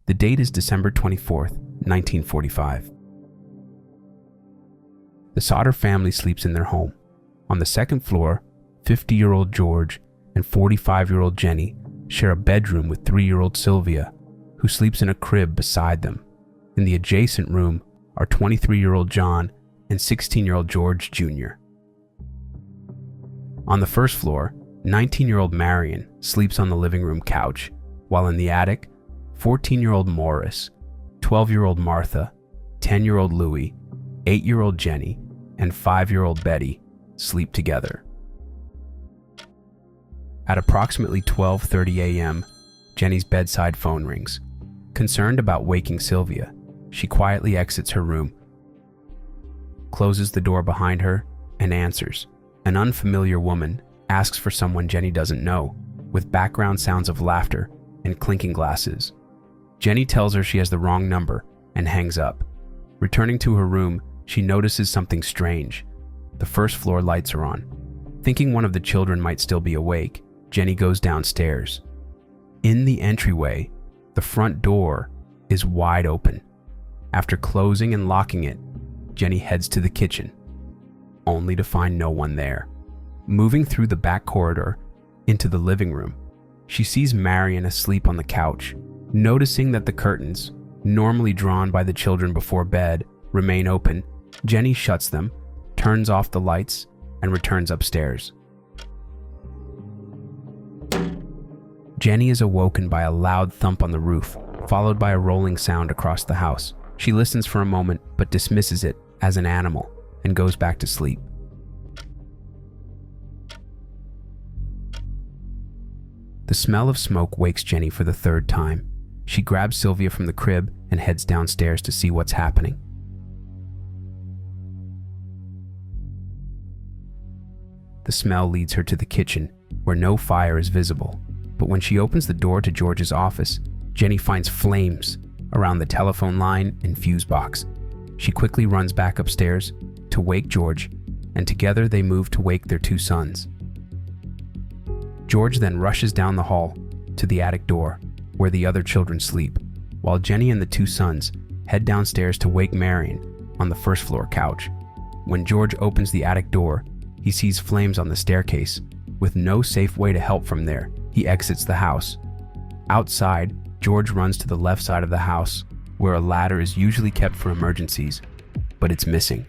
The date is December 24th, 1945. The Sodder family sleeps in their home. On the second floor, 50-year-old George and 45-year-old Jenny share a bedroom with 3-year-old Sylvia, who sleeps in a crib beside them. In the adjacent room are 23-year-old John and 16-year-old George Jr. On the first floor, 19-year-old Marion sleeps on the living room couch, while in the attic, 14-year-old Morris, 12-year-old Martha, 10-year-old Louie, 8-year-old Jenny, and 5-year-old Betty sleep together. At approximately 12:30 a.m., Jenny's bedside phone rings. Concerned about waking Sylvia, she quietly exits her room, closes the door behind her, and answers. An unfamiliar woman asks for someone Jenny doesn't know, with background sounds of laughter and clinking glasses. Jenny tells her she has the wrong number and hangs up. Returning to her room, she notices something strange. The first floor lights are on. Thinking one of the children might still be awake, Jenny goes downstairs. In the entryway, the front door is wide open. After closing and locking it, Jenny heads to the kitchen, only to find no one there. Moving through the back corridor into the living room, she sees Marion asleep on the couch. Noticing that the curtains, normally drawn by the children before bed, remain open, Jenny shuts them, turns off the lights, and returns upstairs. Jenny is awoken by a loud thump on the roof, followed by a rolling sound across the house. She listens for a moment but dismisses it as an animal and goes back to sleep. The smell of smoke wakes Jenny for the third time. She grabs Sylvia from the crib and heads downstairs to see what's happening. The smell leads her to the kitchen, where no fire is visible. But when she opens the door to George's office, Jenny finds flames around the telephone line and fuse box. She quickly runs back upstairs to wake George, and together they move to wake their 2 sons. George then rushes down the hall to the attic door, where the other children sleep, while Jenny and the 2 sons head downstairs to wake Marion on the first floor couch. When George opens the attic door, he sees flames on the staircase. With no safe way to help from there, he exits the house. Outside, George runs to the left side of the house, where a ladder is usually kept for emergencies, but it's missing.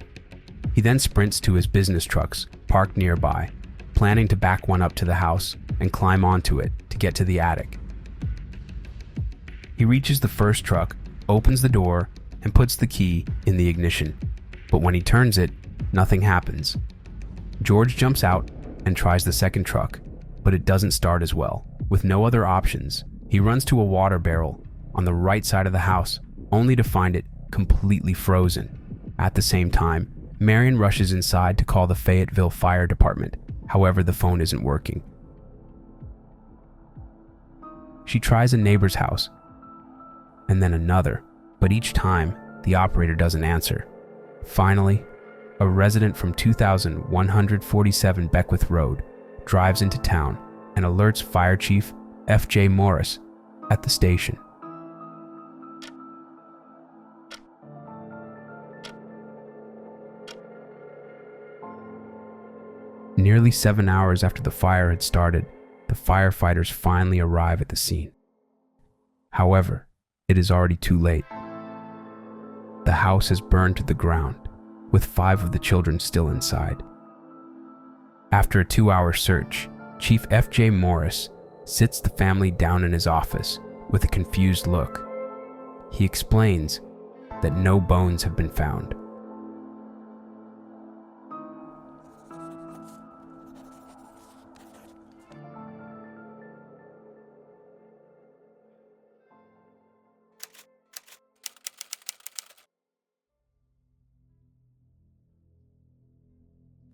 He then sprints to his business trucks parked nearby, planning to back one up to the house and climb onto it to get to the attic. He reaches the first truck, opens the door, and puts the key in the ignition. But when he turns it, nothing happens. George jumps out and tries the second truck, but it doesn't start as well. With no other options, he runs to a water barrel on the right side of the house, only to find it completely frozen. At the same time, Marion rushes inside to call the Fayetteville Fire Department. However, the phone isn't working. She tries a neighbor's house, and then another, but each time, the operator doesn't answer. Finally, a resident from 2147 Beckwith Road drives into town and alerts Fire Chief F.J. Morris at the station. Nearly 7 hours after the fire had started, the firefighters finally arrive at the scene. However, it is already too late. The house has burned to the ground, with 5 of the children still inside. After a 2-hour search, Chief F.J. Morris sits the family down in his office with a confused look. He explains that no bones have been found.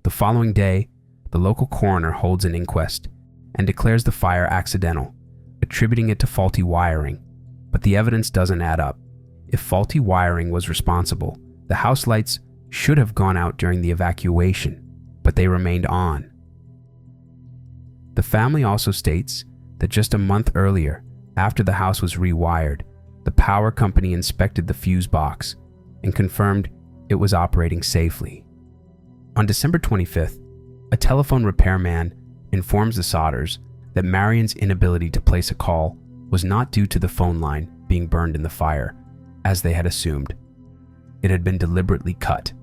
The following day, the local coroner holds an inquest and declares the fire accidental, attributing it to faulty wiring. But the evidence doesn't add up. If faulty wiring was responsible, the house lights should have gone out during the evacuation, but they remained on. The family also states that just a month earlier, after the house was rewired, the power company inspected the fuse box and confirmed it was operating safely. On December 25th, a telephone repairman informs the Sodders that Marion's inability to place a call was not due to the phone line being burned in the fire, as they had assumed. It had been deliberately cut.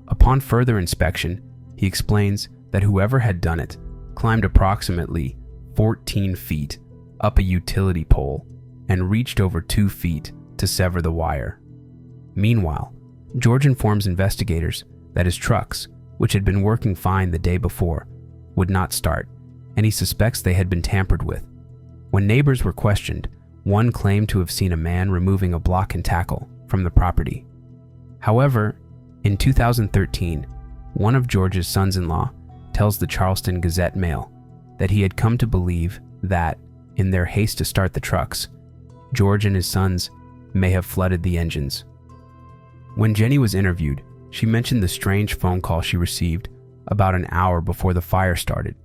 Upon further inspection, he explains that whoever had done it climbed approximately 14 feet up a utility pole and reached over 2 feet to sever the wire. Meanwhile, George informs investigators that his trucks, which had been working fine the day before, would not start, and he suspects they had been tampered with. When neighbors were questioned, one claimed to have seen a man removing a block and tackle from the property. However, in 2013, one of George's sons-in-law tells the Charleston Gazette-Mail that he had come to believe that, in their haste to start the trucks, George and his sons may have flooded the engines. When Jenny was interviewed, she mentioned the strange phone call she received about an hour before the fire started.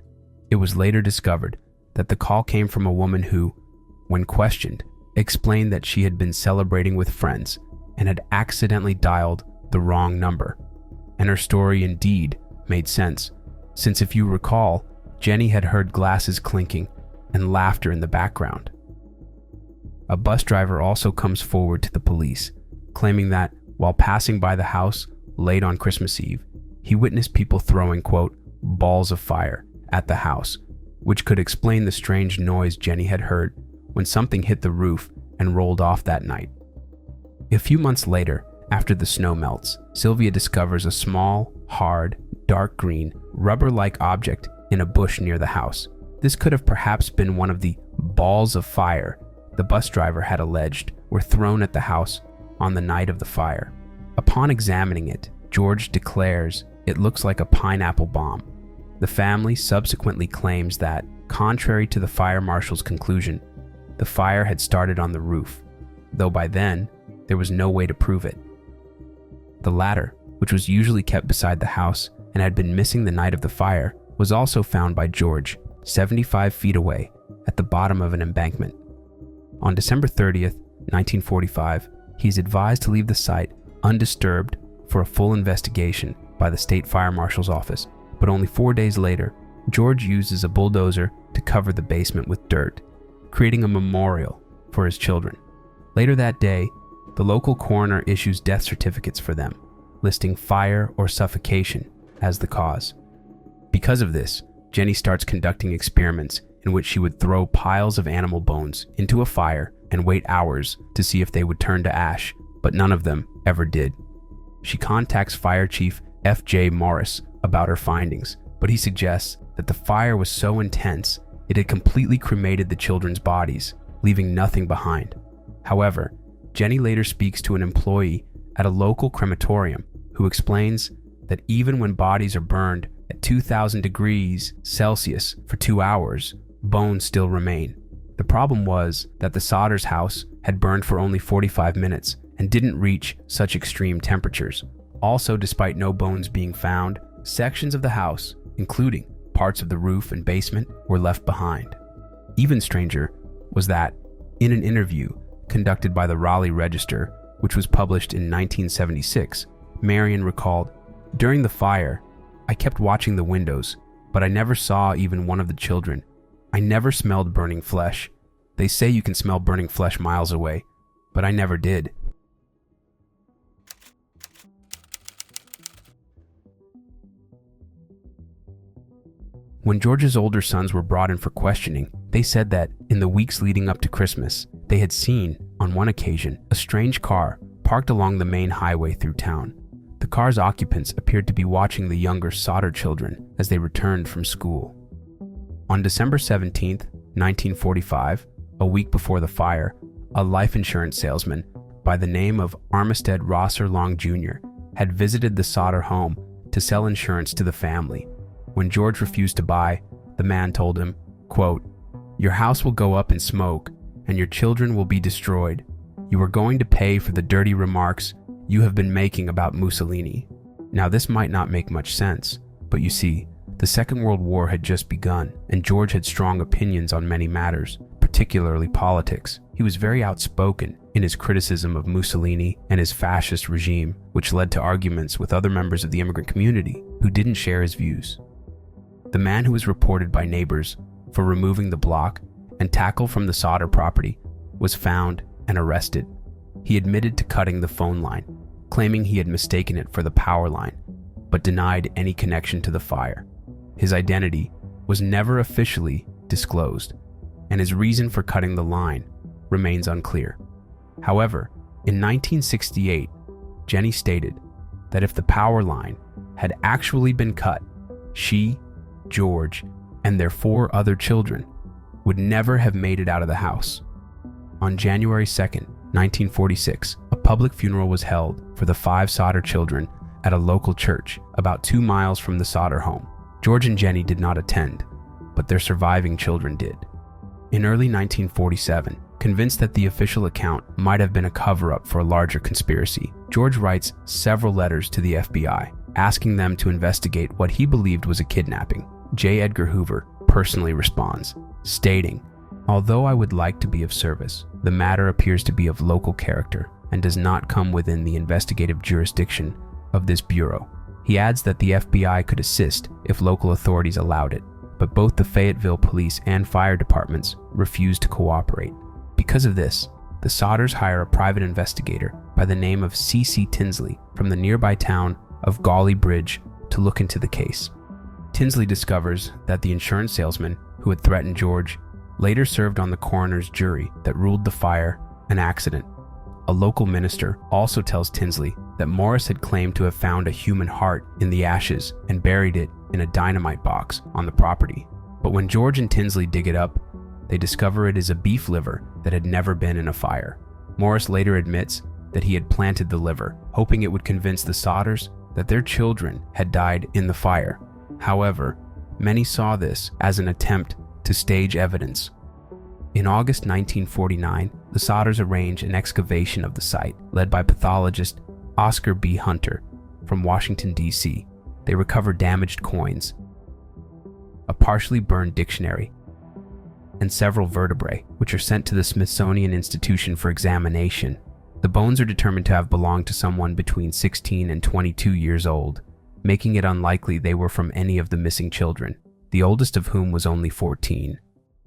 It was later discovered that the call came from a woman who, when questioned, explained that she had been celebrating with friends and had accidentally dialed the wrong number. And her story indeed made sense, since if you recall, Jenny had heard glasses clinking and laughter in the background. A bus driver also comes forward to the police, claiming that while passing by the house late on Christmas Eve, he witnessed people throwing, quote, balls of fire at the house, which could explain the strange noise Jenny had heard when something hit the roof and rolled off that night. A few months later, after the snow melts, Sylvia discovers a small, hard, dark green, rubber-like object in a bush near the house. This could have perhaps been one of the balls of fire the bus driver had alleged were thrown at the house on the night of the fire. Upon examining it, George declares it looks like a pineapple bomb. The family subsequently claims that, contrary to the fire marshal's conclusion, the fire had started on the roof, though by then, there was no way to prove it. The ladder, which was usually kept beside the house and had been missing the night of the fire, was also found by George 75 feet away at the bottom of an embankment. On December 30th, 1945, he is advised to leave the site undisturbed for a full investigation by the state fire marshal's office, but only 4 days later, George uses a bulldozer to cover the basement with dirt, creating a memorial for his children. Later that day, the local coroner issues death certificates for them, listing fire or suffocation as the cause. Because of this, Jenny starts conducting experiments in which she would throw piles of animal bones into a fire and wait hours to see if they would turn to ash, but none of them ever did. She contacts Fire Chief F.J. Morris about her findings, but he suggests that the fire was so intense it had completely cremated the children's bodies, leaving nothing behind. However, Jenny later speaks to an employee at a local crematorium who explains that even when bodies are burned at 2,000 degrees Celsius for 2 hours, bones still remain. The problem was that the Sodders' house had burned for only 45 minutes and didn't reach such extreme temperatures. Also, despite no bones being found, sections of the house, including parts of the roof and basement, were left behind. Even stranger was that, in an interview conducted by the Raleigh Register, which was published in 1976, Marion recalled, "During the fire, I kept watching the windows, but I never saw even one of the children. I never smelled burning flesh. They say you can smell burning flesh miles away, but I never did." When George's older sons were brought in for questioning, they said that in the weeks leading up to Christmas, they had seen, on one occasion, a strange car parked along the main highway through town. The car's occupants appeared to be watching the younger Sodder children as they returned from school. On December 17th, 1945, a week before the fire, a life insurance salesman by the name of Armistead Rosser Long Jr. had visited the Sodder home to sell insurance to the family. When George refused to buy, the man told him, quote, "Your house will go up in smoke and your children will be destroyed. You are going to pay for the dirty remarks you have been making about Mussolini." Now, this might not make much sense, but you see, the Second World War had just begun and George had strong opinions on many matters, particularly particularly politics. He was very outspoken in his criticism of Mussolini and his fascist regime, which led to arguments with other members of the immigrant community who didn't share his views. The man who was reported by neighbors for removing the block and tackle from the Sodder property was found and arrested. He admitted to cutting the phone line, claiming he had mistaken it for the power line, but denied any connection to the fire. His identity was never officially disclosed, and his reason for cutting the line remains unclear. However, in 1968, Jenny stated that if the power line had actually been cut, she, George, and their 4 other children would never have made it out of the house. On January 2nd, 1946, a public funeral was held for the 5 Sodder children at a local church about 2 miles from the Sodder home. George and Jenny did not attend, but their surviving children did. In early 1947, convinced that the official account might have been a cover-up for a larger conspiracy, George writes several letters to the FBI, asking them to investigate what he believed was a kidnapping. J. Edgar Hoover personally responds, stating, "Although I would like to be of service, the matter appears to be of local character and does not come within the investigative jurisdiction of this bureau." He adds that the FBI could assist if local authorities allowed it, but both the Fayetteville police and fire departments refused to cooperate. Because of this, the Sodders hire a private investigator by the name of C.C. Tinsley from the nearby town of Gawley Bridge to look into the case. Tinsley discovers that the insurance salesman who had threatened George later served on the coroner's jury that ruled the fire an accident. A local minister also tells Tinsley that Morris had claimed to have found a human heart in the ashes and buried it in a dynamite box on the property. But when George and Tinsley dig it up, they discover it is a beef liver that had never been in a fire. Morris later admits that he had planted the liver, hoping it would convince the Sodders that their children had died in the fire. However, many saw this as an attempt to stage evidence. In August 1949, the Sodders arrange an excavation of the site, led by pathologist Oscar B. Hunter from Washington, D.C. They recover damaged coins, a partially burned dictionary, and several vertebrae, which are sent to the Smithsonian Institution for examination. The bones are determined to have belonged to someone between 16 and 22 years old, making it unlikely they were from any of the missing children, the oldest of whom was only 14.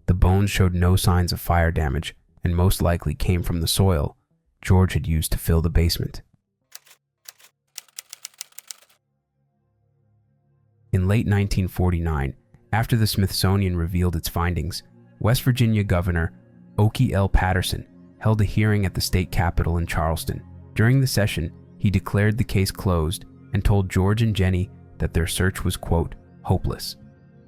The bones showed no signs of fire damage and most likely came from the soil George had used to fill the basement. In late 1949, after the Smithsonian revealed its findings, West Virginia Governor Okie L. Patterson held a hearing at the state capitol in Charleston. During the session, he declared the case closed and told George and Jenny that their search was, quote, hopeless.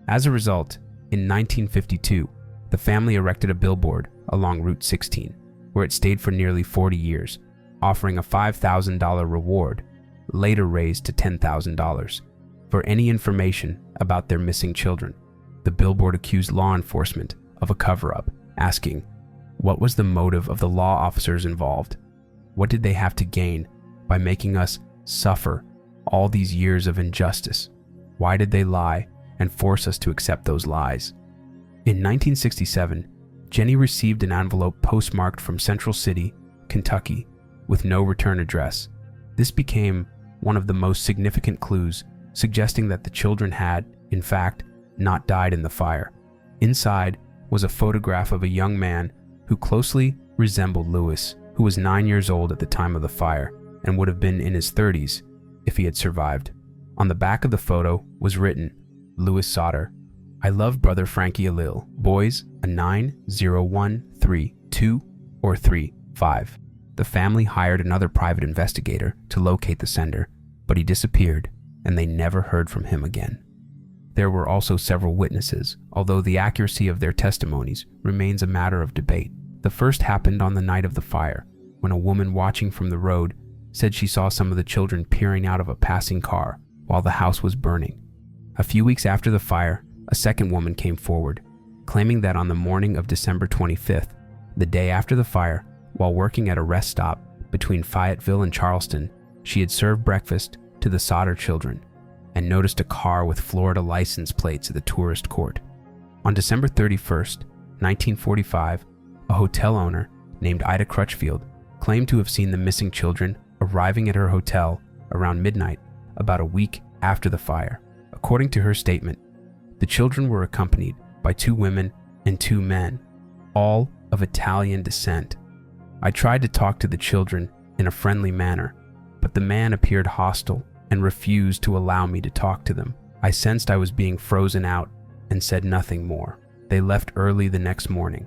As a result, in 1952, the family erected a billboard along Route 16, where it stayed for nearly 40 years, offering a $5,000 reward, later raised to $10,000, for any information about their missing children. The billboard accused law enforcement of a cover-up, asking, what was the motive of the law officers involved? What did they have to gain by making us suffer all these years of injustice? Why did they lie and force us to accept those lies? In 1967, Jenny received an envelope postmarked from Central City, Kentucky, with no return address. This became one of the most significant clues, suggesting that the children had, in fact, not died in the fire. Inside was a photograph of a young man who closely resembled Lewis, who was 9 years old at the time of the fire and would have been in his 30s if he had survived. On the back of the photo was written, Lewis Sodder, I love brother Frankie a lil. Boys, a 90132 or 35. The family hired another private investigator to locate the sender, but he disappeared and they never heard from him again. There were also several witnesses, although the accuracy of their testimonies remains a matter of debate. The first happened on the night of the fire, when a woman watching from the road said she saw some of the children peering out of a passing car while the house was burning. A few weeks after the fire, a second woman came forward, claiming that on the morning of December 25th, the day after the fire, while working at a rest stop between Fayetteville and Charleston, she had served breakfast to the Sodder children and noticed a car with Florida license plates at the tourist court. On December 31st, 1945, a hotel owner named Ida Crutchfield claimed to have seen the missing children arriving at her hotel around midnight about a week after the fire. According to her statement, the children were accompanied by 2 women and 2 men, all of Italian descent. I tried to talk to the children in a friendly manner, but the man appeared hostile and refused to allow me to talk to them. I sensed I was being frozen out and said nothing more. They left early the next morning.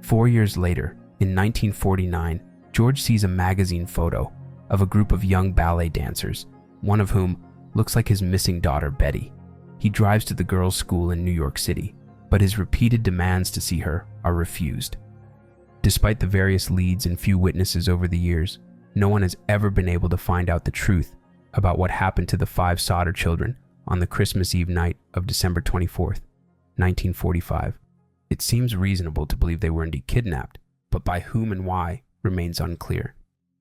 4 years later, in 1949, George sees a magazine photo of a group of young ballet dancers, one of whom looks like his missing daughter, Betty. He drives to the girls' school in New York City, but his repeated demands to see her are refused. Despite the various leads and few witnesses over the years, no one has ever been able to find out the truth about what happened to the 5 Sodder children on the Christmas Eve night of December 24th, 1945. It seems reasonable to believe they were indeed kidnapped, but by whom and why remains unclear.